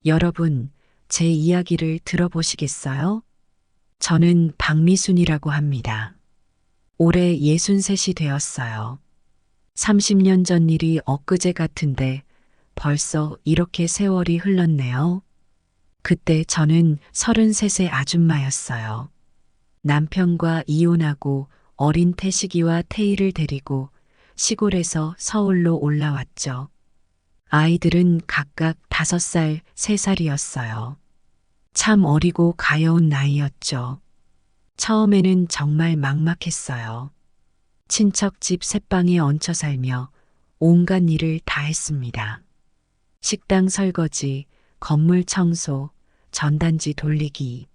여러분, 제 이야기를 들어보시겠어요? 저는 박미순이라고 합니다. 올해 63이 되었어요. 30년 전 일이 엊그제 같은데 벌써 이렇게 세월이 흘렀네요. 그때 저는 33세 아줌마였어요. 남편과 이혼하고 어린 태식이와 태희를 데리고 시골에서 서울로 올라왔죠. 아이들은 각각 5살, 3살이었어요. 참 어리고 가여운 나이였죠. 처음에는 정말 막막했어요. 친척 집 셋방에 얹혀 살며 온갖 일을 다 했습니다. 식당 설거지, 건물 청소, 전단지 돌리기.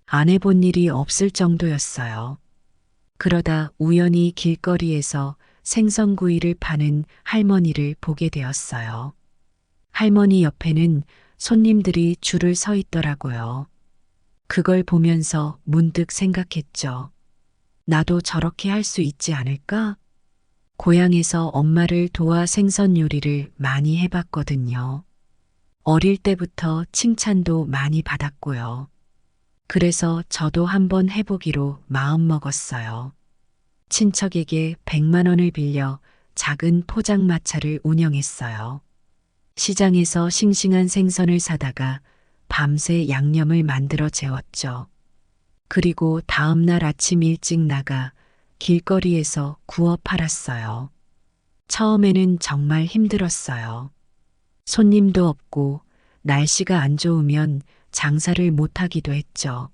안 해본 일이 없을 정도였어요. 그러다 우연히 길거리에서 생선구이를 파는 할머니를 보게 되었어요. 할머니 옆에는 손님들이 줄을 서 있더라고요. 그걸 보면서 문득 생각했죠. 나도 저렇게 할 수 있지 않을까? 고향에서 엄마를 도와 생선 요리를 많이 해봤거든요. 어릴 때부터 칭찬도 많이 받았고요. 그래서 저도 한번 해보기로 마음먹었어요. 친척에게 100만 원을 빌려 작은 포장마차를 운영했어요. 시장에서 싱싱한 생선을 사다가 밤새 양념을 만들어 재웠죠. 그리고 다음 날 아침 일찍 나가 길거리에서 구워 팔았어요. 처음에는 정말 힘들었어요. 손님도 없고 날씨가 안 좋으면 장사를 못 하기도 했죠.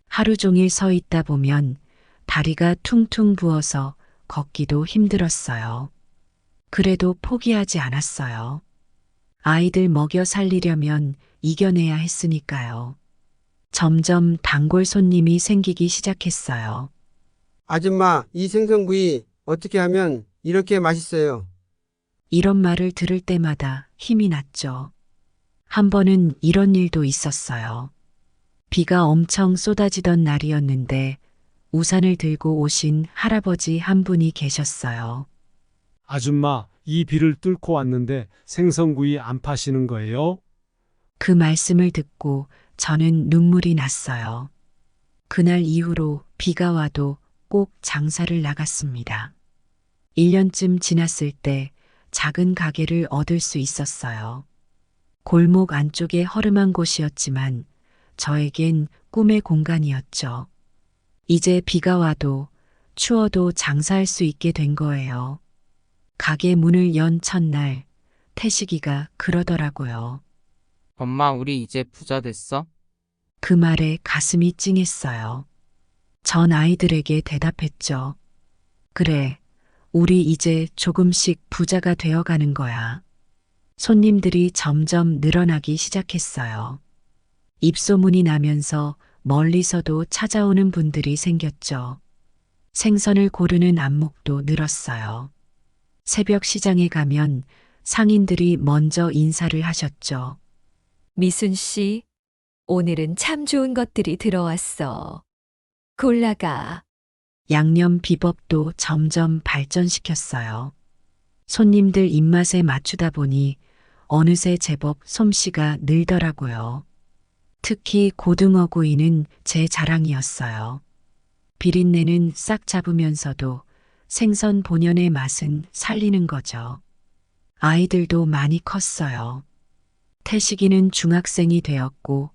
하루 종일 서 있다 보면 다리가 퉁퉁 부어서 걷기도 힘들었어요. 그래도 포기하지 않았어요. 아이들 먹여 살리려면 이겨내야 했으니까요. 점점 단골 손님이 생기기 시작했어요. 아줌마, 이 생선구이 어떻게 하면 이렇게 맛있어요? 이런 말을 들을 때마다 힘이 났죠. 한 번은 이런 일도 있었어요. 비가 엄청 쏟아지던 날이었는데 우산을 들고 오신 할아버지 한 분이 계셨어요. 아줌마, 이 비를 뚫고 왔는데 생선구이 안 파시는 거예요? 그 말씀을 듣고 저는 눈물이 났어요. 그날 이후로 비가 와도 꼭 장사를 나갔습니다. 1년쯤 지났을 때 작은 가게를 얻을 수 있었어요. 골목 안쪽에 허름한 곳이었지만 저에겐 꿈의 공간이었죠. 이제 비가 와도 추워도 장사할 수 있게 된 거예요. 가게 문을 연 첫날 태식이가 그러더라고요. 엄마, 우리 이제 부자 됐어? 그 말에 가슴이 찡했어요. 전 아이들에게 대답했죠. 그래, 우리 이제 조금씩 부자가 되어가는 거야. 손님들이 점점 늘어나기 시작했어요. 입소문이 나면서 멀리서도 찾아오는 분들이 생겼죠. 생선을 고르는 안목도 늘었어요. 새벽 시장에 가면 상인들이 먼저 인사를 하셨죠. 미순 씨, 오늘은 참 좋은 것들이 들어왔어. 골라가. 양념 비법도 점점 발전시켰어요. 손님들 입맛에 맞추다 보니 어느새 제법 솜씨가 늘더라고요. 특히 고등어 구이는 제 자랑이었어요. 비린내는 싹 잡으면서도 생선 본연의 맛은 살리는 거죠. 아이들도 많이 컸어요. 태식이는 중학생이 되었고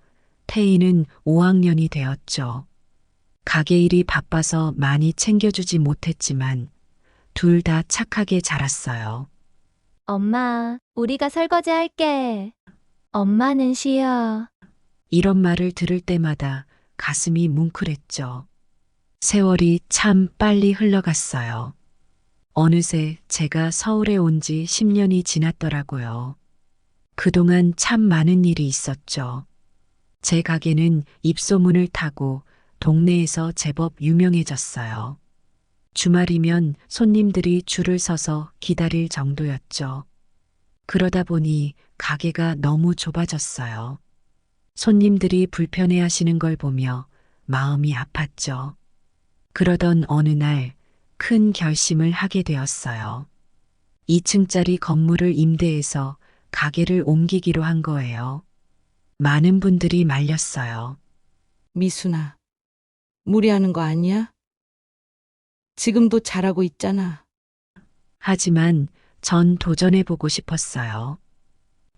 태희는 5학년이 되었죠. 가게 일이 바빠서 많이 챙겨주지 못했지만 둘 다 착하게 자랐어요. 엄마, 우리가 설거지 할게. 엄마는 쉬어. 이런 말을 들을 때마다 가슴이 뭉클했죠. 세월이 참 빨리 흘러갔어요. 어느새 제가 서울에 온 지 10년이 지났더라고요. 그동안 참 많은 일이 있었죠. 제 가게는 입소문을 타고 동네에서 제법 유명해졌어요. 주말이면 손님들이 줄을 서서 기다릴 정도였죠. 그러다 보니 가게가 너무 좁아졌어요. 손님들이 불편해 하시는 걸 보며 마음이 아팠죠. 그러던 어느 날 큰 결심을 하게 되었어요. 2층짜리 건물을 임대해서 가게를 옮기기로 한 거예요. 많은 분들이 말렸어요. 미순아, 무리하는 거 아니야? 지금도 잘하고 있잖아. 하지만 전 도전해보고 싶었어요.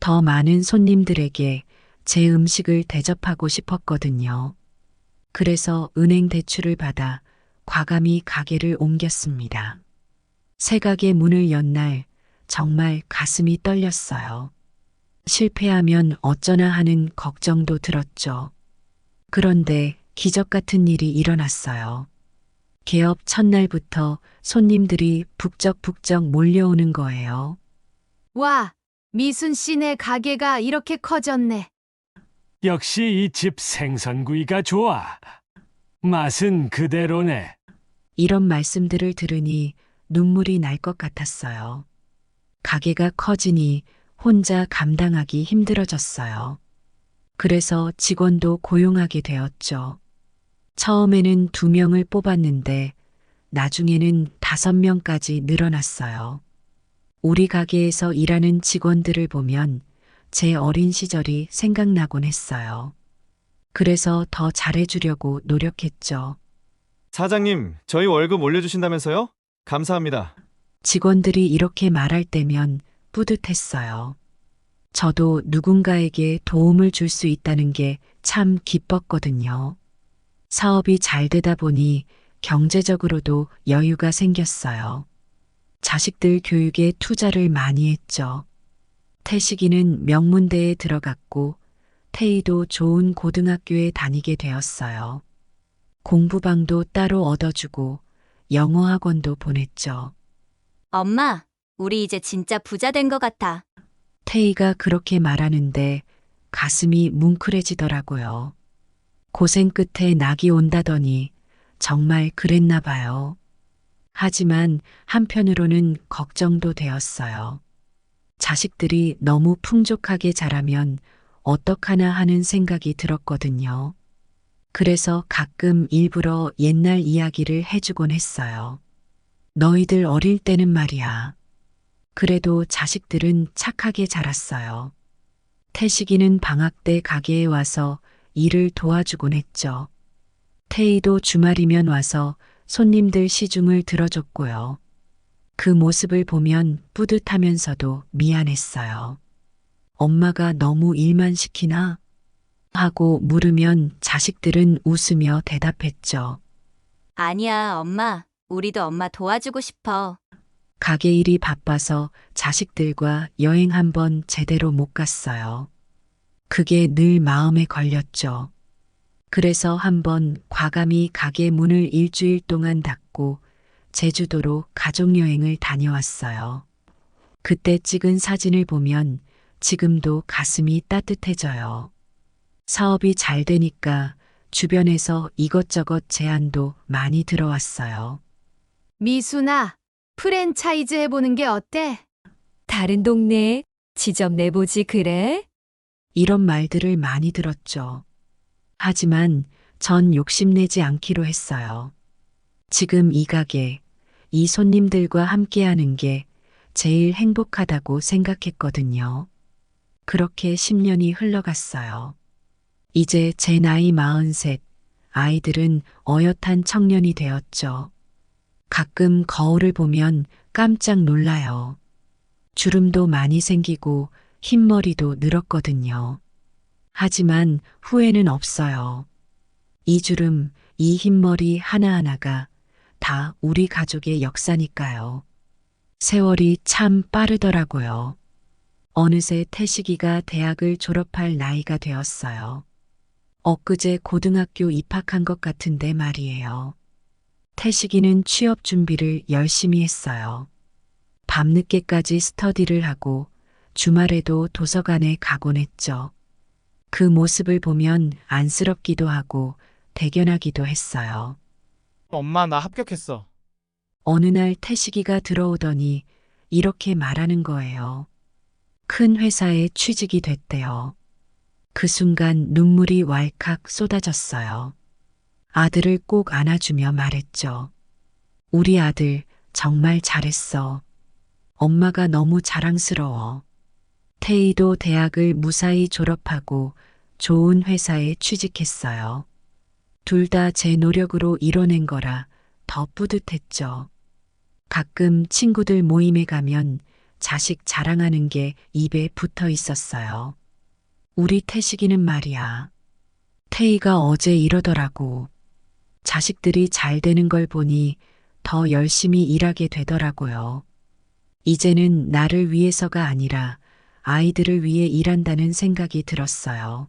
더 많은 손님들에게 제 음식을 대접하고 싶었거든요. 그래서 은행 대출을 받아 과감히 가게를 옮겼습니다. 새 가게 문을 연 날 정말 가슴이 떨렸어요. 실패하면 어쩌나 하는 걱정도 들었죠. 그런데 기적 같은 일이 일어났어요. 개업 첫날부터 손님들이 북적북적 몰려오는 거예요. 와, 미순 씨네 가게가 이렇게 커졌네. 역시 이 집 생선구이가 좋아. 맛은 그대로네. 이런 말씀들을 들으니 눈물이 날 것 같았어요. 가게가 커지니 혼자 감당하기 힘들어졌어요. 그래서 직원도 고용하게 되었죠. 처음에는 2명을 뽑았는데 나중에는 5명까지 늘어났어요. 우리 가게에서 일하는 직원들을 보면 제 어린 시절이 생각나곤 했어요. 그래서 더 잘해주려고 노력했죠. 사장님, 저희 월급 올려주신다면서요? 감사합니다. 직원들이 이렇게 말할 때면 뿌듯했어요. 저도 누군가에게 도움을 줄 수 있다는 게 참 기뻤거든요. 사업이 잘 되다 보니 경제적으로도 여유가 생겼어요. 자식들 교육에 투자를 많이 했죠. 태식이는 명문대에 들어갔고 태희도 좋은 고등학교에 다니게 되었어요. 공부방도 따로 얻어주고 영어 학원도 보냈죠. 엄마, 우리 이제 진짜 부자 된 것 같아. 태희가 그렇게 말하는데 가슴이 뭉클해지더라고요. 고생 끝에 낙이 온다더니 정말 그랬나 봐요. 하지만 한편으로는 걱정도 되었어요. 자식들이 너무 풍족하게 자라면 어떡하나 하는 생각이 들었거든요. 그래서 가끔 일부러 옛날 이야기를 해주곤 했어요. 너희들 어릴 때는 말이야. 그래도 자식들은 착하게 자랐어요. 태식이는 방학 때 가게에 와서 일을 도와주곤 했죠. 태희도 주말이면 와서 손님들 시중을 들어줬고요. 그 모습을 보면 뿌듯하면서도 미안했어요. 엄마가 너무 일만 시키나? 하고 물으면 자식들은 웃으며 대답했죠. 아니야, 엄마. 우리도 엄마 도와주고 싶어. 가게 일이 바빠서 자식들과 여행 한번 제대로 못 갔어요. 그게 늘 마음에 걸렸죠. 그래서 한번 과감히 가게 문을 일주일 동안 닫고 제주도로 가족여행을 다녀왔어요. 그때 찍은 사진을 보면 지금도 가슴이 따뜻해져요. 사업이 잘 되니까 주변에서 이것저것 제안도 많이 들어왔어요. 미순아, 프랜차이즈 해보는 게 어때? 다른 동네에 지점 내보지 그래? 이런 말들을 많이 들었죠. 하지만 전 욕심내지 않기로 했어요. 지금 이 가게, 이 손님들과 함께하는 게 제일 행복하다고 생각했거든요. 그렇게 10년이 흘러갔어요. 이제 제 나이 43, 아이들은 어엿한 청년이 되었죠. 가끔 거울을 보면 깜짝 놀라요. 주름도 많이 생기고 흰머리도 늘었거든요. 하지만 후회는 없어요. 이 주름, 이 흰머리 하나하나가 다 우리 가족의 역사니까요. 세월이 참 빠르더라고요. 어느새 태식이가 대학을 졸업할 나이가 되었어요. 엊그제 고등학교 입학한 것 같은데 말이에요. 태식이는 취업 준비를 열심히 했어요. 밤늦게까지 스터디를 하고 주말에도 도서관에 가곤 했죠. 그 모습을 보면 안쓰럽기도 하고 대견하기도 했어요. 엄마, 나 합격했어. 어느 날 태식이가 들어오더니 이렇게 말하는 거예요. 큰 회사에 취직이 됐대요. 그 순간 눈물이 왈칵 쏟아졌어요. 아들을 꼭 안아주며 말했죠. 우리 아들 정말 잘했어. 엄마가 너무 자랑스러워. 태희도 대학을 무사히 졸업하고 좋은 회사에 취직했어요. 둘 다 제 노력으로 이뤄낸 거라 더 뿌듯했죠. 가끔 친구들 모임에 가면 자식 자랑하는 게 입에 붙어 있었어요. 우리 태식이는 말이야. 태희가 어제 이러더라고. 자식들이 잘 되는 걸 보니 더 열심히 일하게 되더라고요. 이제는 나를 위해서가 아니라 아이들을 위해 일한다는 생각이 들었어요.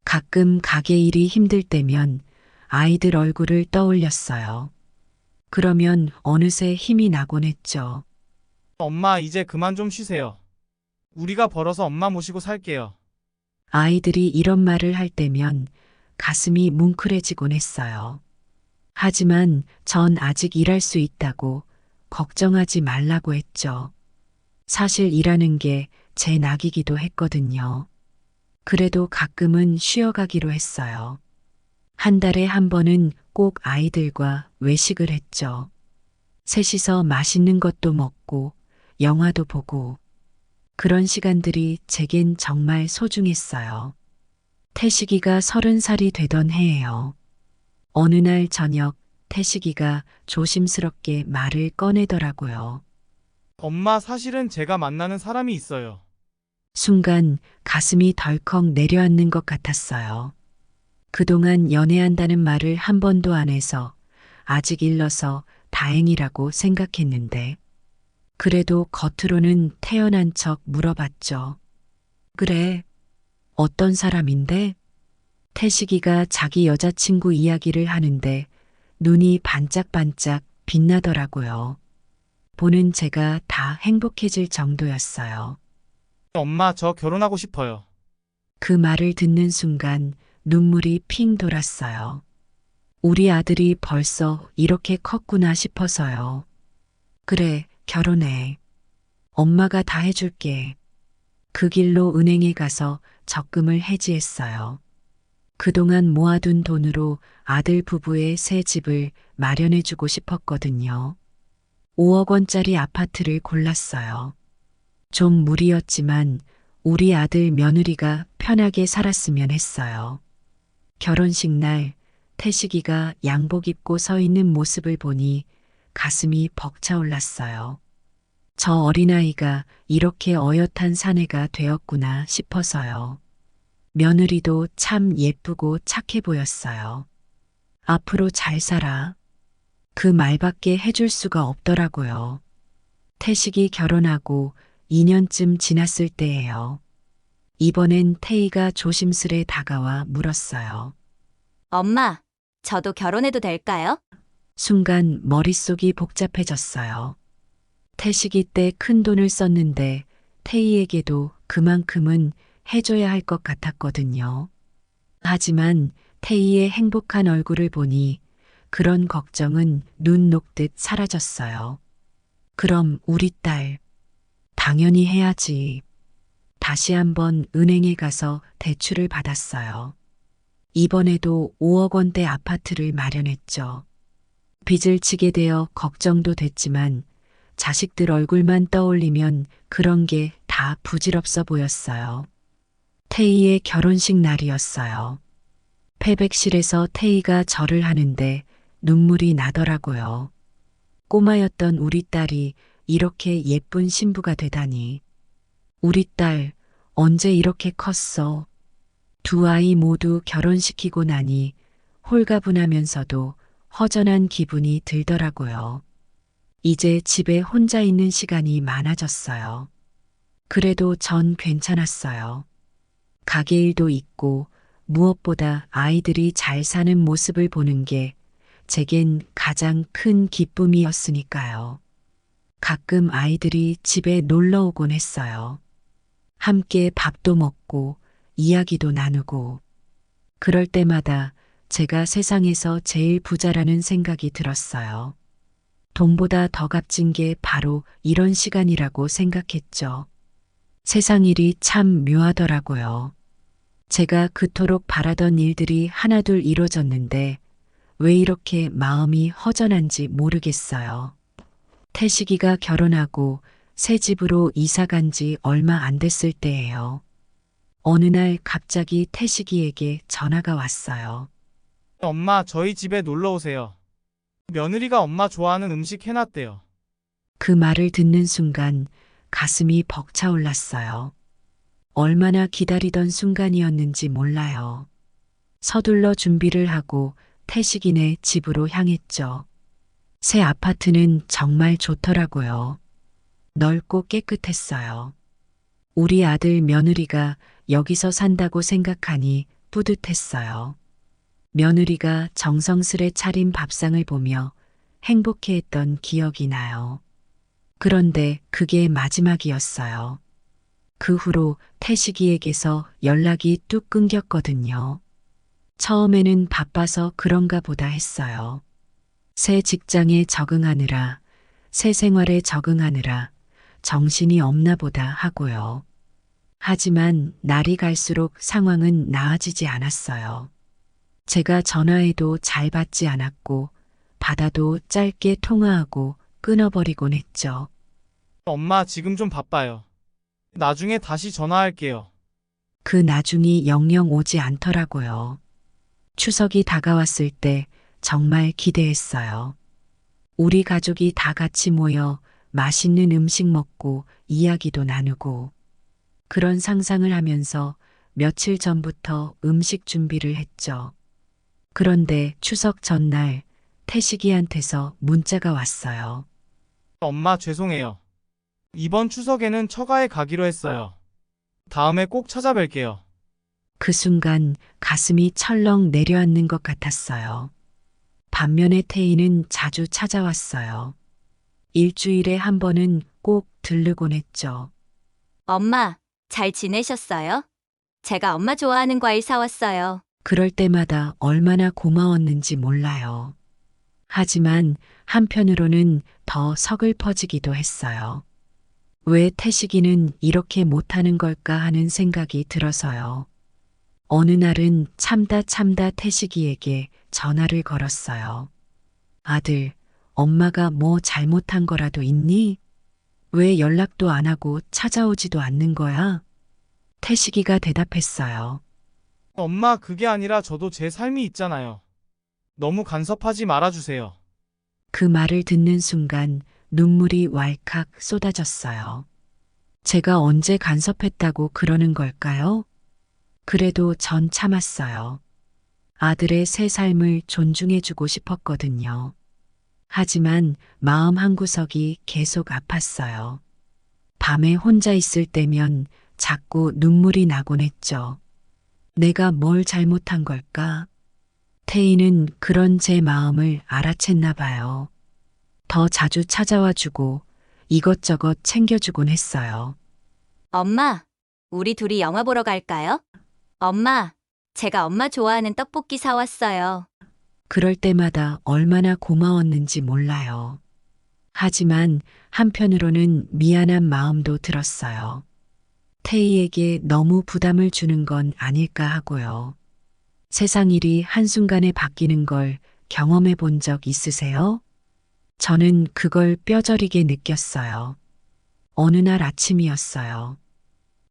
가끔 가게 일이 힘들 때면 아이들 얼굴을 떠올렸어요. 그러면 어느새 힘이 나곤 했죠. 엄마, 이제 그만 좀 쉬세요. 우리가 벌어서 엄마 모시고 살게요. 아이들이 이런 말을 할 때면 가슴이 뭉클해지곤 했어요. 하지만 전 아직 일할 수 있다고 걱정하지 말라고 했죠. 사실 일하는 게 제 낙이기도 했거든요. 그래도 가끔은 쉬어가기로 했어요. 한 달에 한 번은 꼭 아이들과 외식을 했죠. 셋이서 맛있는 것도 먹고 영화도 보고 그런 시간들이 제겐 정말 소중했어요. 태식이가 30살이 되던 해예요. 어느 날 저녁 태식이가 조심스럽게 말을 꺼내더라고요. 엄마, 사실은 제가 만나는 사람이 있어요. 순간 가슴이 덜컥 내려앉는 것 같았어요. 그동안 연애한다는 말을 한 번도 안 해서 아직 일러서 다행이라고 생각했는데 그래도 겉으로는 태연한 척 물어봤죠. 그래, 어떤 사람인데? 태식이가 자기 여자친구 이야기를 하는데 눈이 반짝반짝 빛나더라고요. 보는 제가 다 행복해질 정도였어요. 엄마, 저 결혼하고 싶어요. 그 말을 듣는 순간 눈물이 핑 돌았어요. 우리 아들이 벌써 이렇게 컸구나 싶어서요. 그래, 결혼해. 엄마가 다 해줄게. 그 길로 은행에 가서 적금을 해지했어요. 그동안 모아둔 돈으로 아들 부부의 새 집을 마련해주고 싶었거든요. 5억 원짜리 아파트를 골랐어요. 좀 무리였지만 우리 아들 며느리가 편하게 살았으면 했어요. 결혼식 날 태식이가 양복 입고 서 있는 모습을 보니 가슴이 벅차올랐어요. 저 어린아이가 이렇게 어엿한 사내가 되었구나 싶어서요. 며느리도 참 예쁘고 착해 보였어요. 앞으로 잘 살아. 그 말밖에 해줄 수가 없더라고요. 태식이 결혼하고 2년쯤 지났을 때예요. 이번엔 태희가 조심스레 다가와 물었어요. 엄마, 저도 결혼해도 될까요? 순간 머릿속이 복잡해졌어요. 태식이 때 큰 돈을 썼는데 태희에게도 그만큼은 해줘야 할 것 같았거든요. 하지만 태희의 행복한 얼굴을 보니 그런 걱정은 눈 녹듯 사라졌어요. 그럼 우리 딸, 당연히 해야지. 다시 한번 은행에 가서 대출을 받았어요. 이번에도 5억 원대 아파트를 마련했죠. 빚을 지게 되어 걱정도 됐지만 자식들 얼굴만 떠올리면 그런 게 다 부질없어 보였어요. 태희의 결혼식 날이었어요. 패백실에서 태희가 절을 하는데 눈물이 나더라고요. 꼬마였던 우리 딸이 이렇게 예쁜 신부가 되다니. 우리 딸 언제 이렇게 컸어? 두 아이 모두 결혼시키고 나니 홀가분하면서도 허전한 기분이 들더라고요. 이제 집에 혼자 있는 시간이 많아졌어요. 그래도 전 괜찮았어요. 가게 일도 있고 무엇보다 아이들이 잘 사는 모습을 보는 게 제겐 가장 큰 기쁨이었으니까요. 가끔 아이들이 집에 놀러 오곤 했어요. 함께 밥도 먹고 이야기도 나누고 그럴 때마다 제가 세상에서 제일 부자라는 생각이 들었어요. 돈보다 더 값진 게 바로 이런 시간이라고 생각했죠. 세상 일이 참 묘하더라고요. 제가 그토록 바라던 일들이 하나둘 이루어졌는데 왜 이렇게 마음이 허전한지 모르겠어요. 태식이가 결혼하고 새 집으로 이사 간 지 얼마 안 됐을 때예요. 어느 날 갑자기 태식이에게 전화가 왔어요. 엄마, 저희 집에 놀러 오세요. 며느리가 엄마 좋아하는 음식 해놨대요. 그 말을 듣는 순간 가슴이 벅차올랐어요. 얼마나 기다리던 순간이었는지 몰라요. 서둘러 준비를 하고 태식이네 집으로 향했죠. 새 아파트는 정말 좋더라고요. 넓고 깨끗했어요. 우리 아들 며느리가 여기서 산다고 생각하니 뿌듯했어요. 며느리가 정성스레 차린 밥상을 보며 행복해했던 기억이 나요. 그런데 그게 마지막이었어요. 그 후로 태식이에게서 연락이 뚝 끊겼거든요. 처음에는 바빠서 그런가 보다 했어요. 새 직장에 적응하느라, 새 생활에 적응하느라 정신이 없나 보다 하고요. 하지만 날이 갈수록 상황은 나아지지 않았어요. 제가 전화해도 잘 받지 않았고, 받아도 짧게 통화하고 끊어버리곤 했죠. 엄마, 지금 좀 바빠요. 나중에 다시 전화할게요. 그 나중이 영영 오지 않더라고요. 추석이 다가왔을 때 정말 기대했어요. 우리 가족이 다 같이 모여 맛있는 음식 먹고 이야기도 나누고 그런 상상을 하면서 며칠 전부터 음식 준비를 했죠. 그런데 추석 전날 태식이한테서 문자가 왔어요. 엄마, 죄송해요. 이번 추석에는 처가에 가기로 했어요. 다음에 꼭 찾아뵐게요. 그 순간 가슴이 철렁 내려앉는 것 같았어요. 반면에 태희는 자주 찾아왔어요. 일주일에 한 번은 꼭 들르곤 했죠. 엄마, 잘 지내셨어요? 제가 엄마 좋아하는 과일 사왔어요. 그럴 때마다 얼마나 고마웠는지 몰라요. 하지만 한편으로는 더 서글퍼지기도 했어요. 왜 태식이는 이렇게 못하는 걸까 하는 생각이 들어서요. 어느 날은 참다 태식이에게 전화를 걸었어요. 아들, 엄마가 뭐 잘못한 거라도 있니? 왜 연락도 안 하고 찾아오지도 않는 거야? 태식이가 대답했어요. 엄마, 그게 아니라 저도 제 삶이 있잖아요. 너무 간섭하지 말아주세요. 그 말을 듣는 순간 눈물이 왈칵 쏟아졌어요. 제가 언제 간섭했다고 그러는 걸까요? 그래도 전 참았어요. 아들의 새 삶을 존중해주고 싶었거든요. 하지만 마음 한구석이 계속 아팠어요. 밤에 혼자 있을 때면 자꾸 눈물이 나곤 했죠. 내가 뭘 잘못한 걸까? 태희는 그런 제 마음을 알아챘나 봐요. 더 자주 찾아와 주고 이것저것 챙겨주곤 했어요. 엄마, 우리 둘이 영화 보러 갈까요? 엄마, 제가 엄마 좋아하는 떡볶이 사왔어요. 그럴 때마다 얼마나 고마웠는지 몰라요. 하지만 한편으로는 미안한 마음도 들었어요. 태희에게 너무 부담을 주는 건 아닐까 하고요. 세상 일이 한순간에 바뀌는 걸 경험해 본 적 있으세요? 저는 그걸 뼈저리게 느꼈어요. 어느 날 아침이었어요.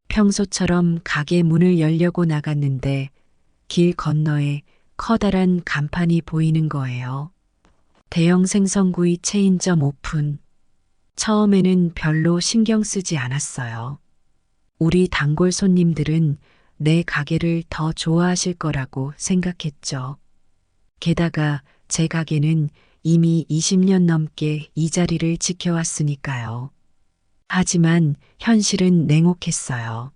평소처럼 가게 문을 열려고 나갔는데 길 건너에 커다란 간판이 보이는 거예요. 대형 생선구이 체인점 오픈. 처음에는 별로 신경 쓰지 않았어요. 우리 단골 손님들은 내 가게를 더 좋아하실 거라고 생각했죠. 게다가 제 가게는 이미 20년 넘게 이 자리를 지켜왔으니까요. 하지만 현실은 냉혹했어요.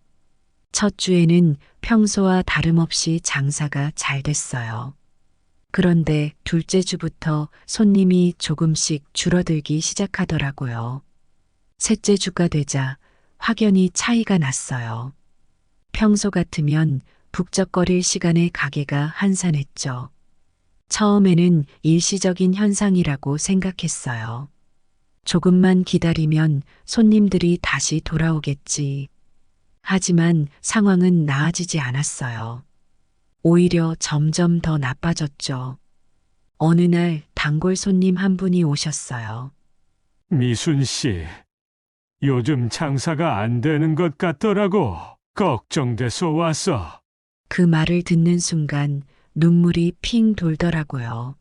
첫 주에는 평소와 다름없이 장사가 잘 됐어요. 그런데 둘째 주부터 손님이 조금씩 줄어들기 시작하더라고요. 셋째 주가 되자 확연히 차이가 났어요. 평소 같으면 북적거릴 시간에 가게가 한산했죠. 처음에는 일시적인 현상이라고 생각했어요. 조금만 기다리면 손님들이 다시 돌아오겠지. 하지만 상황은 나아지지 않았어요. 오히려 점점 더 나빠졌죠. 어느 날 단골 손님 한 분이 오셨어요. 미순 씨, 요즘 장사가 안 되는 것 같더라고. 걱정돼서 왔어. 그 말을 듣는 순간 눈물이 핑 돌더라고요.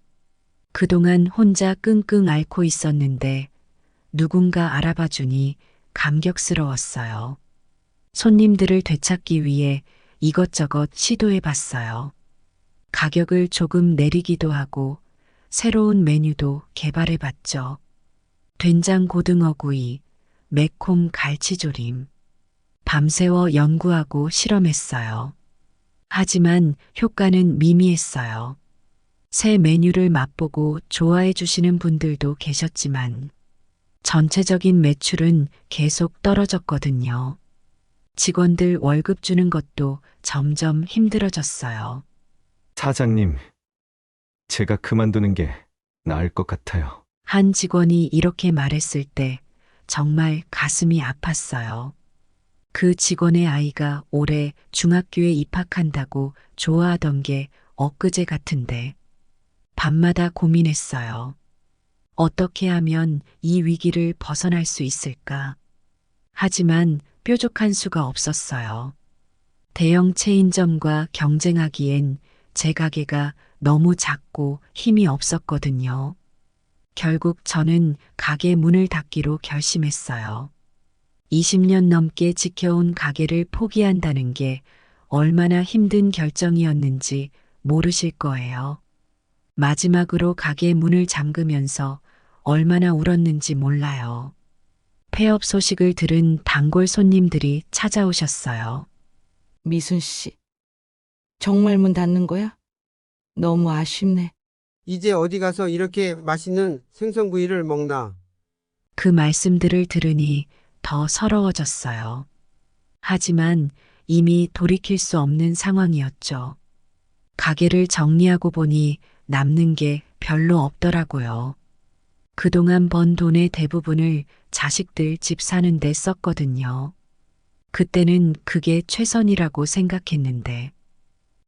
그동안 혼자 끙끙 앓고 있었는데 누군가 알아봐 주니 감격스러웠어요. 손님들을 되찾기 위해 이것저것 시도해 봤어요. 가격을 조금 내리기도 하고 새로운 메뉴도 개발해 봤죠. 된장 고등어구이, 매콤 갈치조림. 밤새워 연구하고 실험했어요. 하지만 효과는 미미했어요. 새 메뉴를 맛보고 좋아해 주시는 분들도 계셨지만 전체적인 매출은 계속 떨어졌거든요. 직원들 월급 주는 것도 점점 힘들어졌어요. 사장님, 제가 그만두는 게 나을 것 같아요. 한 직원이 이렇게 말했을 때 정말 가슴이 아팠어요. 그 직원의 아이가 올해 중학교에 입학한다고 좋아하던 게 엊그제 같은데 밤마다 고민했어요. 어떻게 하면 이 위기를 벗어날 수 있을까? 하지만 뾰족한 수가 없었어요. 대형 체인점과 경쟁하기엔 제 가게가 너무 작고 힘이 없었거든요. 결국 저는 가게 문을 닫기로 결심했어요. 20년 넘게 지켜온 가게를 포기한다는 게 얼마나 힘든 결정이었는지 모르실 거예요. 마지막으로 가게 문을 잠그면서 얼마나 울었는지 몰라요. 폐업 소식을 들은 단골 손님들이 찾아오셨어요. 미순 씨, 정말 문 닫는 거야? 너무 아쉽네. 이제 어디 가서 이렇게 맛있는 생선구이를 먹나? 그 말씀들을 들으니 더 서러워졌어요. 하지만 이미 돌이킬 수 없는 상황이었죠. 가게를 정리하고 보니 남는 게 별로 없더라고요. 그동안 번 돈의 대부분을 자식들 집 사는 데 썼거든요. 그때는 그게 최선이라고 생각했는데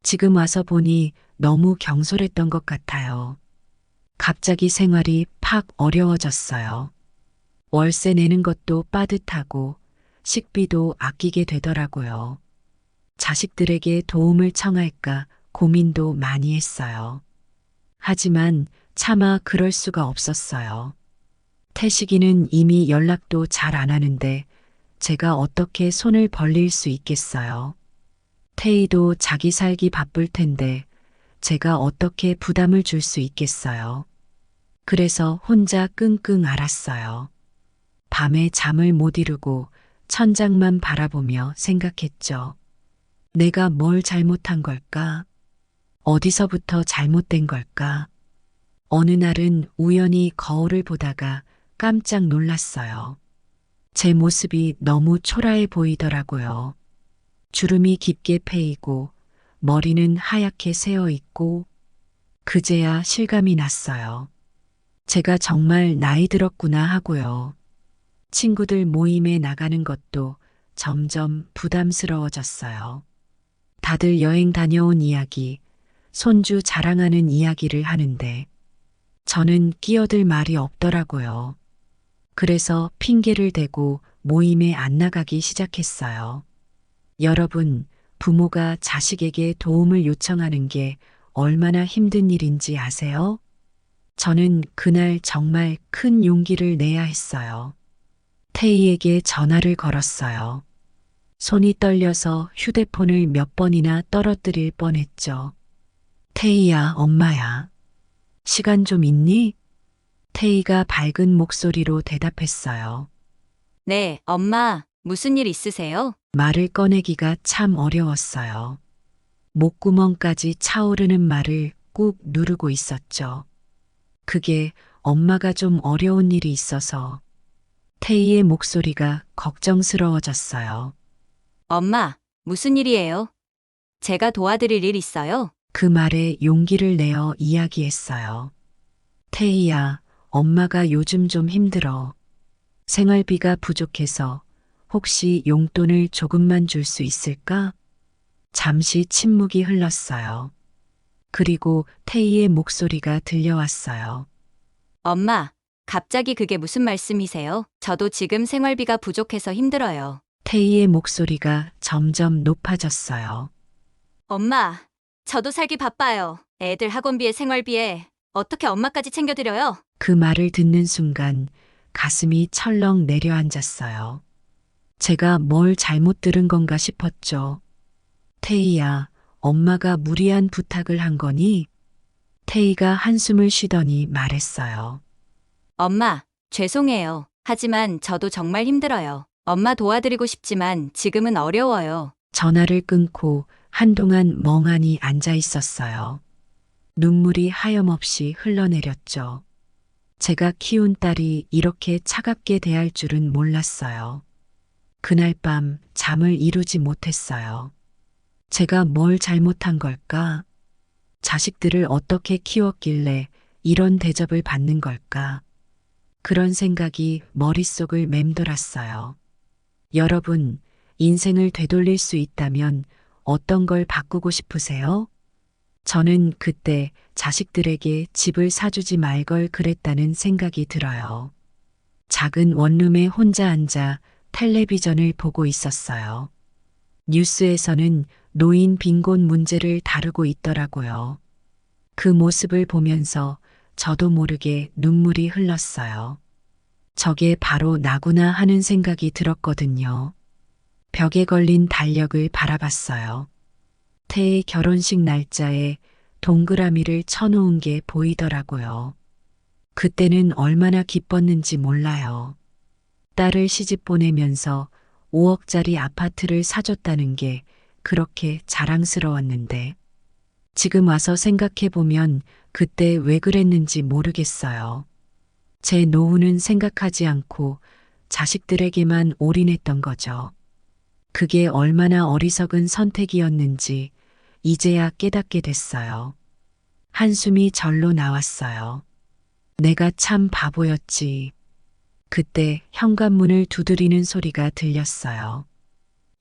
지금 와서 보니 너무 경솔했던 것 같아요. 갑자기 생활이 팍 어려워졌어요. 월세 내는 것도 빠듯하고 식비도 아끼게 되더라고요. 자식들에게 도움을 청할까 고민도 많이 했어요. 하지만 차마 그럴 수가 없었어요. 태식이는 이미 연락도 잘 안 하는데 제가 어떻게 손을 벌릴 수 있겠어요. 태희도 자기 살기 바쁠 텐데 제가 어떻게 부담을 줄 수 있겠어요. 그래서 혼자 끙끙 앓았어요. 밤에 잠을 못 이루고 천장만 바라보며 생각했죠. 내가 뭘 잘못한 걸까? 어디서부터 잘못된 걸까? 어느 날은 우연히 거울을 보다가 깜짝 놀랐어요. 제 모습이 너무 초라해 보이더라고요. 주름이 깊게 패이고 머리는 하얗게 새어 있고 그제야 실감이 났어요. 제가 정말 나이 들었구나 하고요. 친구들 모임에 나가는 것도 점점 부담스러워졌어요. 다들 여행 다녀온 이야기, 손주 자랑하는 이야기를 하는데 저는 끼어들 말이 없더라고요. 그래서 핑계를 대고 모임에 안 나가기 시작했어요. 여러분, 부모가 자식에게 도움을 요청하는 게 얼마나 힘든 일인지 아세요? 저는 그날 정말 큰 용기를 내야 했어요. 태희에게 전화를 걸었어요. 손이 떨려서 휴대폰을 몇 번이나 떨어뜨릴 뻔했죠. 태희야, 엄마야. 시간 좀 있니? 태희가 밝은 목소리로 대답했어요. 네, 엄마, 무슨 일 있으세요? 말을 꺼내기가 참 어려웠어요. 목구멍까지 차오르는 말을 꾹 누르고 있었죠. 그게 엄마가 좀 어려운 일이 있어서 태희의 목소리가 걱정스러워졌어요. 엄마, 무슨 일이에요? 제가 도와드릴 일 있어요? 그 말에 용기를 내어 이야기했어요. 태희야, 엄마가 요즘 좀 힘들어. 생활비가 부족해서 혹시 용돈을 조금만 줄 수 있을까? 잠시 침묵이 흘렀어요. 그리고 태희의 목소리가 들려왔어요. 엄마, 갑자기 그게 무슨 말씀이세요? 저도 지금 생활비가 부족해서 힘들어요. 태희의 목소리가 점점 높아졌어요. 엄마, 저도 살기 바빠요. 애들 학원비에 생활비에 어떻게 엄마까지 챙겨드려요? 그 말을 듣는 순간 가슴이 철렁 내려앉았어요. 제가 뭘 잘못 들은 건가 싶었죠. 태희야, 엄마가 무리한 부탁을 한 거니? 태희가 한숨을 쉬더니 말했어요. 엄마, 죄송해요. 하지만 저도 정말 힘들어요. 엄마 도와드리고 싶지만 지금은 어려워요. 전화를 끊고 한동안 멍하니 앉아 있었어요. 눈물이 하염없이 흘러내렸죠. 제가 키운 딸이 이렇게 차갑게 대할 줄은 몰랐어요. 그날 밤 잠을 이루지 못했어요. 제가 뭘 잘못한 걸까? 자식들을 어떻게 키웠길래 이런 대접을 받는 걸까? 그런 생각이 머릿속을 맴돌았어요. 여러분, 인생을 되돌릴 수 있다면 어떤 걸 바꾸고 싶으세요? 저는 그때 자식들에게 집을 사주지 말 걸 그랬다는 생각이 들어요. 작은 원룸에 혼자 앉아 텔레비전을 보고 있었어요. 뉴스에서는 노인 빈곤 문제를 다루고 있더라고요. 그 모습을 보면서 저도 모르게 눈물이 흘렀어요. 저게 바로 나구나 하는 생각이 들었거든요. 벽에 걸린 달력을 바라봤어요. 태의 결혼식 날짜에 동그라미를 쳐놓은 게 보이더라고요. 그때는 얼마나 기뻤는지 몰라요. 딸을 시집 보내면서 5억짜리 아파트를 사줬다는 게 그렇게 자랑스러웠는데 지금 와서 생각해보면 그때 왜 그랬는지 모르겠어요. 제 노후는 생각하지 않고 자식들에게만 올인했던 거죠. 그게 얼마나 어리석은 선택이었는지 이제야 깨닫게 됐어요. 한숨이 절로 나왔어요. 내가 참 바보였지. 그때 현관문을 두드리는 소리가 들렸어요.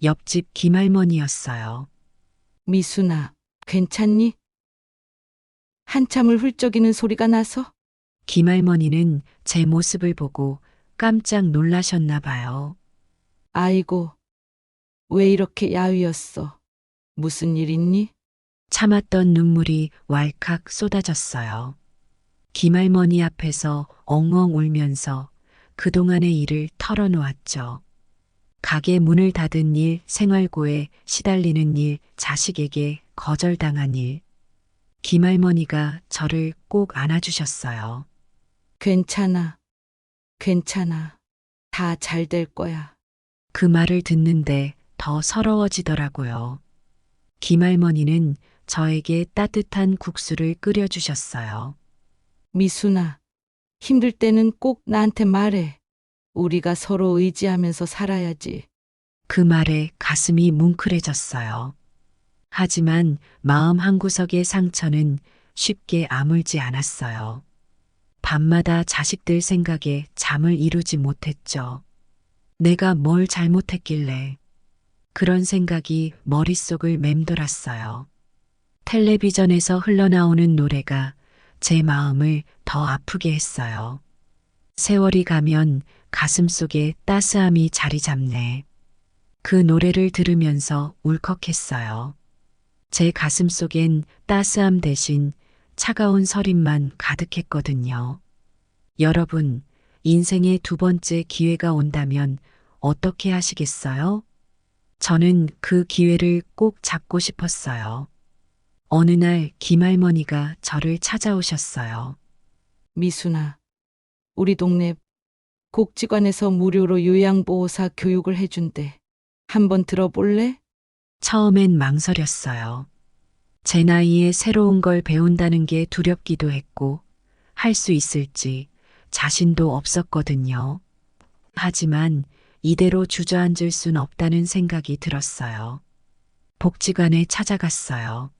옆집 김할머니였어요. 미순아, 괜찮니? 한참을 훌쩍이는 소리가 나서 김할머니는 제 모습을 보고 깜짝 놀라셨나 봐요. 아이고, 왜 이렇게 야위었어? 무슨 일 있니? 참았던 눈물이 왈칵 쏟아졌어요. 김할머니 앞에서 엉엉 울면서 그동안의 일을 털어놓았죠. 가게 문을 닫은 일, 생활고에 시달리는 일, 자식에게 거절당한 일. 김할머니가 저를 꼭 안아주셨어요. 괜찮아. 괜찮아. 다 잘 될 거야. 그 말을 듣는데 더 서러워지더라고요. 김할머니는 저에게 따뜻한 국수를 끓여주셨어요. 미순아, 힘들 때는 꼭 나한테 말해. 우리가 서로 의지하면서 살아야지. 그 말에 가슴이 뭉클해졌어요. 하지만 마음 한구석의 상처는 쉽게 아물지 않았어요. 밤마다 자식들 생각에 잠을 이루지 못했죠. 내가 뭘 잘못했길래 그런 생각이 머릿속을 맴돌았어요. 텔레비전에서 흘러나오는 노래가 제 마음을 더 아프게 했어요. 세월이 가면 가슴 속에 따스함이 자리 잡네. 그 노래를 들으면서 울컥했어요. 제 가슴 속엔 따스함 대신 차가운 서림만 가득했거든요. 여러분, 인생의 두 번째 기회가 온다면 어떻게 하시겠어요? 저는 그 기회를 꼭 잡고 싶었어요. 어느 날 김할머니가 저를 찾아오셨어요. 미순아, 우리 동네 복지관에서 무료로 요양보호사 교육을 해준대. 한번 들어볼래? 처음엔 망설였어요. 제 나이에 새로운 걸 배운다는 게 두렵기도 했고, 할 수 있을지 자신도 없었거든요. 하지만 이대로 주저앉을 순 없다는 생각이 들었어요. 복지관에 찾아갔어요.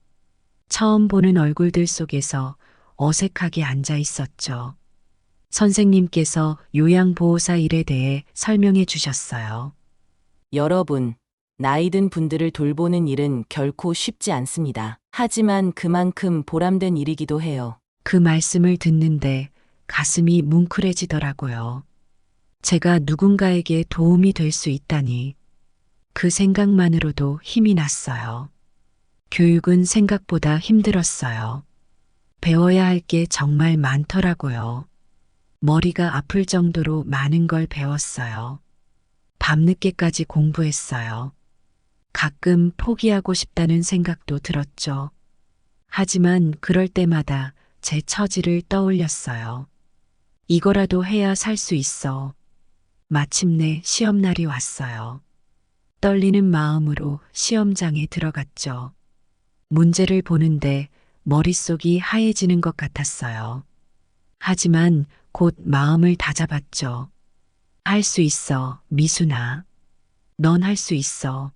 처음 보는 얼굴들 속에서 어색하게 앉아 있었죠. 선생님께서 요양보호사 일에 대해 설명해 주셨어요. 여러분, 나이든 분들을 돌보는 일은 결코 쉽지 않습니다. 하지만 그만큼 보람된 일이기도 해요. 그 말씀을 듣는데 가슴이 뭉클해지더라고요. 제가 누군가에게 도움이 될 수 있다니. 그 생각만으로도 힘이 났어요. 교육은 생각보다 힘들었어요. 배워야 할 게 정말 많더라고요. 머리가 아플 정도로 많은 걸 배웠어요. 밤늦게까지 공부했어요. 가끔 포기하고 싶다는 생각도 들었죠. 하지만 그럴 때마다 제 처지를 떠올렸어요. 이거라도 해야 살 수 있어. 마침내 시험날이 왔어요. 떨리는 마음으로 시험장에 들어갔죠. 문제를 보는데 머릿속이 하얘지는 것 같았어요. 하지만 곧 마음을 다잡았죠. 할 수 있어, 미순아. 넌 할 수 있어.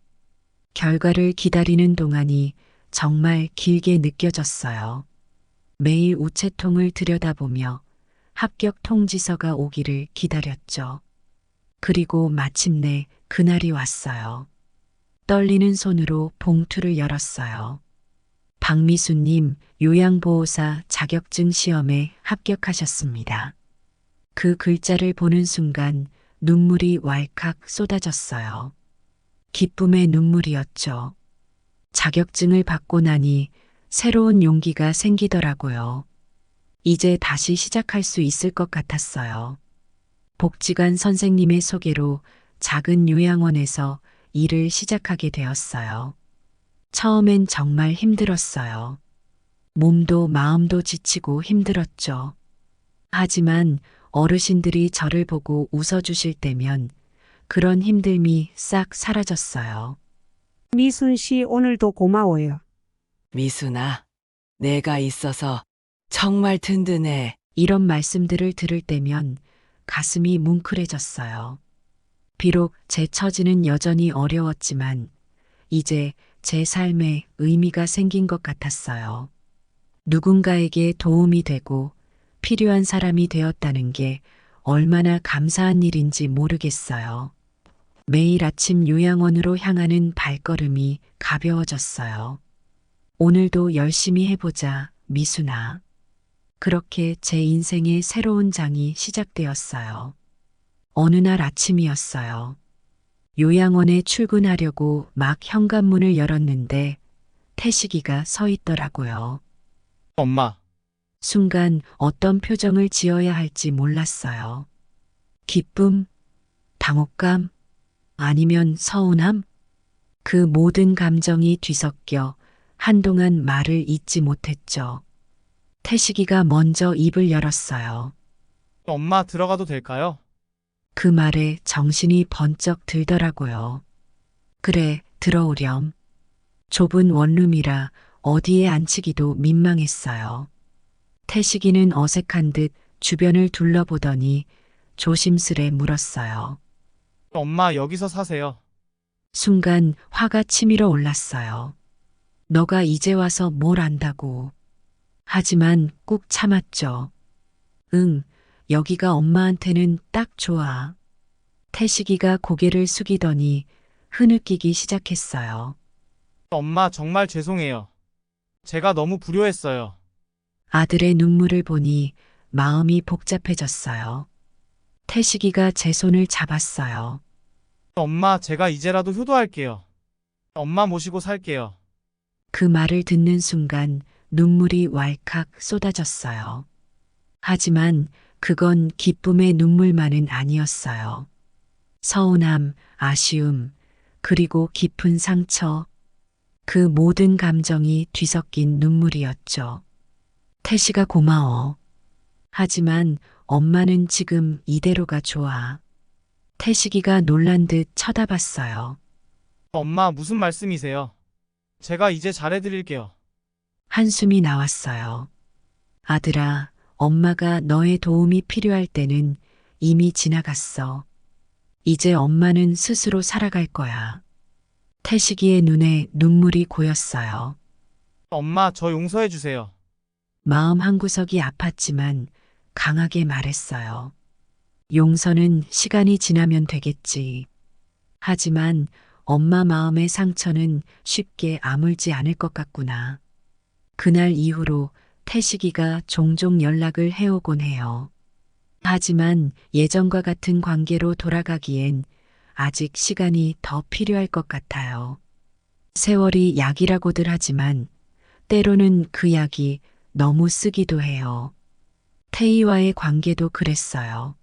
결과를 기다리는 동안이 정말 길게 느껴졌어요. 매일 우체통을 들여다보며 합격 통지서가 오기를 기다렸죠. 그리고 마침내 그날이 왔어요. 떨리는 손으로 봉투를 열었어요. 박미수님, 요양보호사 자격증 시험에 합격하셨습니다. 그 글자를 보는 순간 눈물이 왈칵 쏟아졌어요. 기쁨의 눈물이었죠. 자격증을 받고 나니 새로운 용기가 생기더라고요. 이제 다시 시작할 수 있을 것 같았어요. 복지관 선생님의 소개로 작은 요양원에서 일을 시작하게 되었어요. 처음엔 정말 힘들었어요. 몸도 마음도 지치고 힘들었죠. 하지만 어르신들이 저를 보고 웃어주실 때면 그런 힘듦이 싹 사라졌어요. 미순 씨 오늘도 고마워요. 미순아, 내가 있어서 정말 든든해. 이런 말씀들을 들을 때면 가슴이 뭉클해졌어요. 비록 제 처지는 여전히 어려웠지만 이제 제 삶에 의미가 생긴 것 같았어요. 누군가에게 도움이 되고 필요한 사람이 되었다는 게 얼마나 감사한 일인지 모르겠어요. 매일 아침 요양원으로 향하는 발걸음이 가벼워졌어요. 오늘도 열심히 해보자, 미순아. 그렇게 제 인생의 새로운 장이 시작되었어요. 어느 날 아침이었어요. 요양원에 출근하려고 막 현관문을 열었는데 태식이가 서 있더라고요. 엄마, 순간 어떤 표정을 지어야 할지 몰랐어요. 기쁨, 당혹감, 아니면 서운함? 그 모든 감정이 뒤섞여 한동안 말을 잇지 못했죠. 태식이가 먼저 입을 열었어요. 엄마 들어가도 될까요? 그 말에 정신이 번쩍 들더라고요. 그래, 들어오렴. 좁은 원룸이라 어디에 앉히기도 민망했어요. 태식이는 어색한 듯 주변을 둘러보더니 조심스레 물었어요. 엄마 여기서 사세요. 순간 화가 치밀어 올랐어요. 너가 이제 와서 뭘 안다고. 하지만 꾹 참았죠. 응, 여기가 엄마한테는 딱 좋아. 태식이가 고개를 숙이더니 흐느끼기 시작했어요. 엄마 정말 죄송해요. 제가 너무 불효했어요. 아들의 눈물을 보니 마음이 복잡해졌어요. 태식이가 제 손을 잡았어요. 엄마 제가 이제라도 효도할게요. 엄마 모시고 살게요. 그 말을 듣는 순간 눈물이 왈칵 쏟아졌어요. 하지만 그건 기쁨의 눈물만은 아니었어요. 서운함, 아쉬움, 그리고 깊은 상처, 그 모든 감정이 뒤섞인 눈물이었죠. 태식아 고마워. 하지만 엄마는 지금 이대로가 좋아. 태식이가 놀란 듯 쳐다봤어요. 엄마 무슨 말씀이세요? 제가 이제 잘해드릴게요. 한숨이 나왔어요. 아들아, 엄마가 너의 도움이 필요할 때는 이미 지나갔어. 이제 엄마는 스스로 살아갈 거야. 태식이의 눈에 눈물이 고였어요. 엄마 저 용서해주세요. 마음 한구석이 아팠지만 강하게 말했어요. 용서는 시간이 지나면 되겠지. 하지만 엄마 마음의 상처는 쉽게 아물지 않을 것 같구나. 그날 이후로 태식이가 종종 연락을 해오곤 해요. 하지만 예전과 같은 관계로 돌아가기엔 아직 시간이 더 필요할 것 같아요. 세월이 약이라고들 하지만 때로는 그 약이 너무 쓰기도 해요. 태희와의 관계도 그랬어요.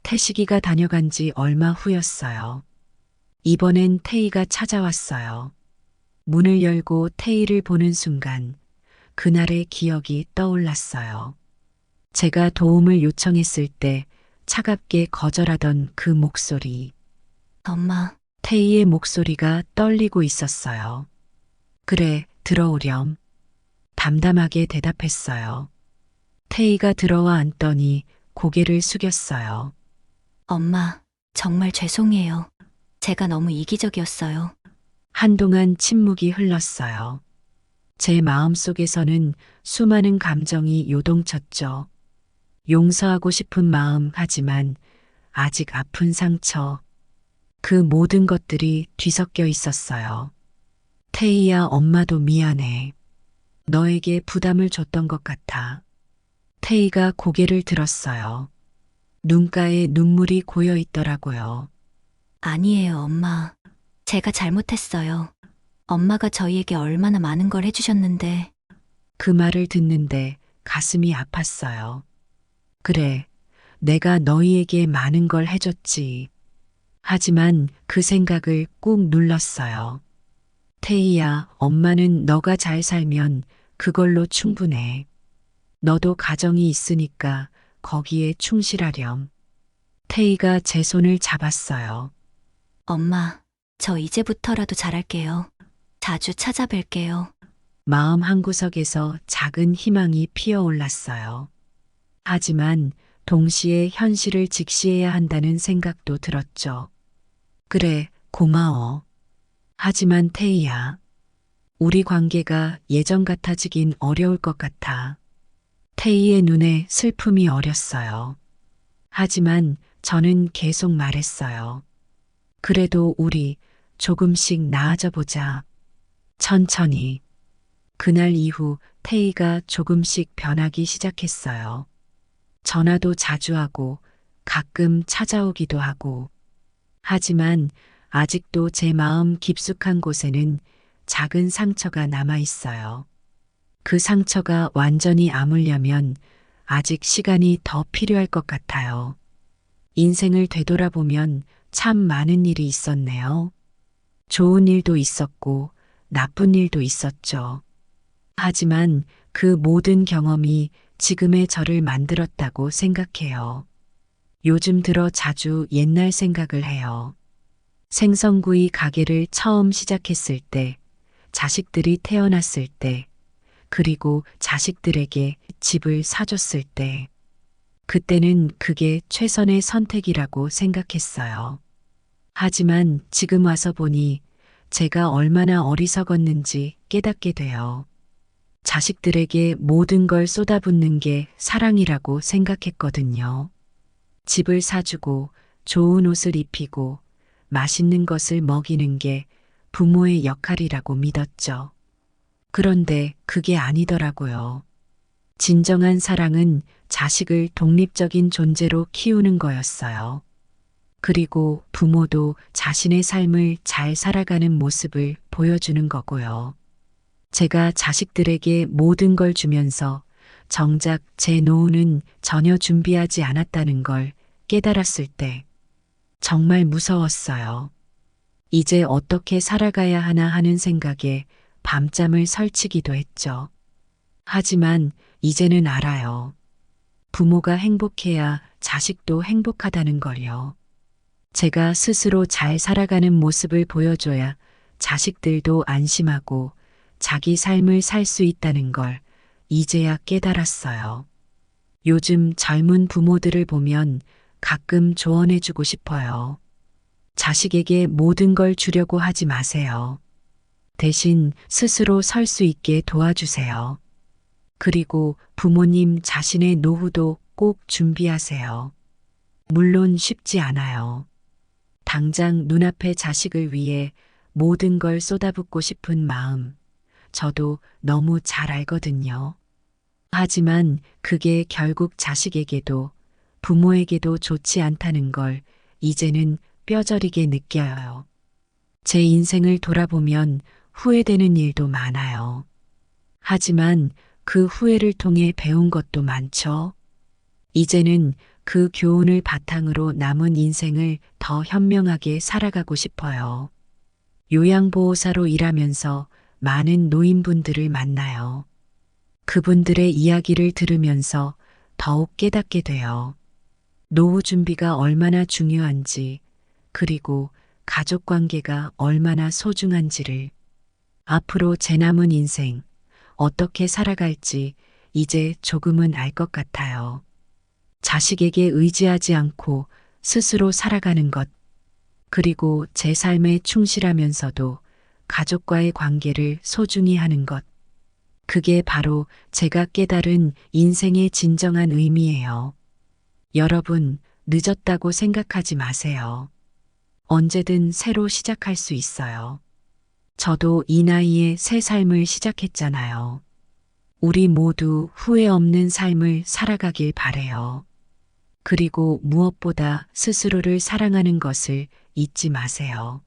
태식이가 다녀간 지 얼마 후였어요. 이번엔 태희가 찾아왔어요. 문을 열고 태희를 보는 순간 그날의 기억이 떠올랐어요. 제가 도움을 요청했을 때 차갑게 거절하던 그 목소리. 엄마, 태희의 목소리가 떨리고 있었어요. 그래, 들어오렴. 담담하게 대답했어요. 태희가 들어와 앉더니 고개를 숙였어요. 엄마, 정말 죄송해요. 제가 너무 이기적이었어요. 한동안 침묵이 흘렀어요. 제 마음속에서는 수많은 감정이 요동쳤죠. 용서하고 싶은 마음, 하지만 아직 아픈 상처. 그 모든 것들이 뒤섞여 있었어요. 태희야, 엄마도 미안해. 너에게 부담을 줬던 것 같아. 태희가 고개를 들었어요. 눈가에 눈물이 고여 있더라고요. 아니에요, 엄마. 제가 잘못했어요. 엄마가 저희에게 얼마나 많은 걸 해주셨는데. 그 말을 듣는데 가슴이 아팠어요. 그래, 내가 너희에게 많은 걸 해줬지. 하지만 그 생각을 꾹 눌렀어요. 태희야, 엄마는 너가 잘 살면 그걸로 충분해. 너도 가정이 있으니까 거기에 충실하렴. 태희가 제 손을 잡았어요. 엄마, 저 이제부터라도 잘할게요. 자주 찾아뵐게요. 마음 한구석에서 작은 희망이 피어올랐어요. 하지만 동시에 현실을 직시해야 한다는 생각도 들었죠. 그래, 고마워. 하지만 태희야, 우리 관계가 예전 같아지긴 어려울 것 같아. 태희의 눈에 슬픔이 어렸어요. 하지만 저는 계속 말했어요. 그래도 우리 조금씩 나아져 보자. 천천히. 그날 이후 태희가 조금씩 변하기 시작했어요. 전화도 자주 하고 가끔 찾아오기도 하고. 하지만 아직도 제 마음 깊숙한 곳에는 작은 상처가 남아 있어요. 그 상처가 완전히 아물려면 아직 시간이 더 필요할 것 같아요. 인생을 되돌아보면 참 많은 일이 있었네요. 좋은 일도 있었고 나쁜 일도 있었죠. 하지만 그 모든 경험이 지금의 저를 만들었다고 생각해요. 요즘 들어 자주 옛날 생각을 해요. 생선구이 가게를 처음 시작했을 때, 자식들이 태어났을 때, 그리고 자식들에게 집을 사줬을 때, 그때는 그게 최선의 선택이라고 생각했어요. 하지만 지금 와서 보니 제가 얼마나 어리석었는지 깨닫게 돼요. 자식들에게 모든 걸 쏟아붓는 게 사랑이라고 생각했거든요. 집을 사주고 좋은 옷을 입히고 맛있는 것을 먹이는 게 부모의 역할이라고 믿었죠. 그런데 그게 아니더라고요. 진정한 사랑은 자식을 독립적인 존재로 키우는 거였어요. 그리고 부모도 자신의 삶을 잘 살아가는 모습을 보여주는 거고요. 제가 자식들에게 모든 걸 주면서 정작 제 노후는 전혀 준비하지 않았다는 걸 깨달았을 때 정말 무서웠어요. 이제 어떻게 살아가야 하나 하는 생각에 밤잠을 설치기도 했죠. 하지만 이제는 알아요. 부모가 행복해야 자식도 행복하다는 걸요. 제가 스스로 잘 살아가는 모습을 보여줘야 자식들도 안심하고 자기 삶을 살 수 있다는 걸 이제야 깨달았어요. 요즘 젊은 부모들을 보면 가끔 조언해주고 싶어요. 자식에게 모든 걸 주려고 하지 마세요. 대신 스스로 설 수 있게 도와주세요. 그리고 부모님 자신의 노후도 꼭 준비하세요. 물론 쉽지 않아요. 당장 눈앞의 자식을 위해 모든 걸 쏟아붓고 싶은 마음, 저도 너무 잘 알거든요. 하지만 그게 결국 자식에게도 부모에게도 좋지 않다는 걸 이제는 뼈저리게 느껴요. 제 인생을 돌아보면 후회되는 일도 많아요. 하지만 그 후회를 통해 배운 것도 많죠. 이제는 그 교훈을 바탕으로 남은 인생을 더 현명하게 살아가고 싶어요. 요양보호사로 일하면서 많은 노인분들을 만나요. 그분들의 이야기를 들으면서 더욱 깨닫게 돼요. 노후 준비가 얼마나 중요한지, 그리고 가족 관계가 얼마나 소중한지를. 앞으로 제 남은 인생, 어떻게 살아갈지 이제 조금은 알 것 같아요. 자식에게 의지하지 않고 스스로 살아가는 것, 그리고 제 삶에 충실하면서도 가족과의 관계를 소중히 하는 것. 그게 바로 제가 깨달은 인생의 진정한 의미예요. 여러분, 늦었다고 생각하지 마세요. 언제든 새로 시작할 수 있어요. 저도 이 나이에 새 삶을 시작했잖아요. 우리 모두 후회 없는 삶을 살아가길 바래요. 그리고 무엇보다 스스로를 사랑하는 것을 잊지 마세요.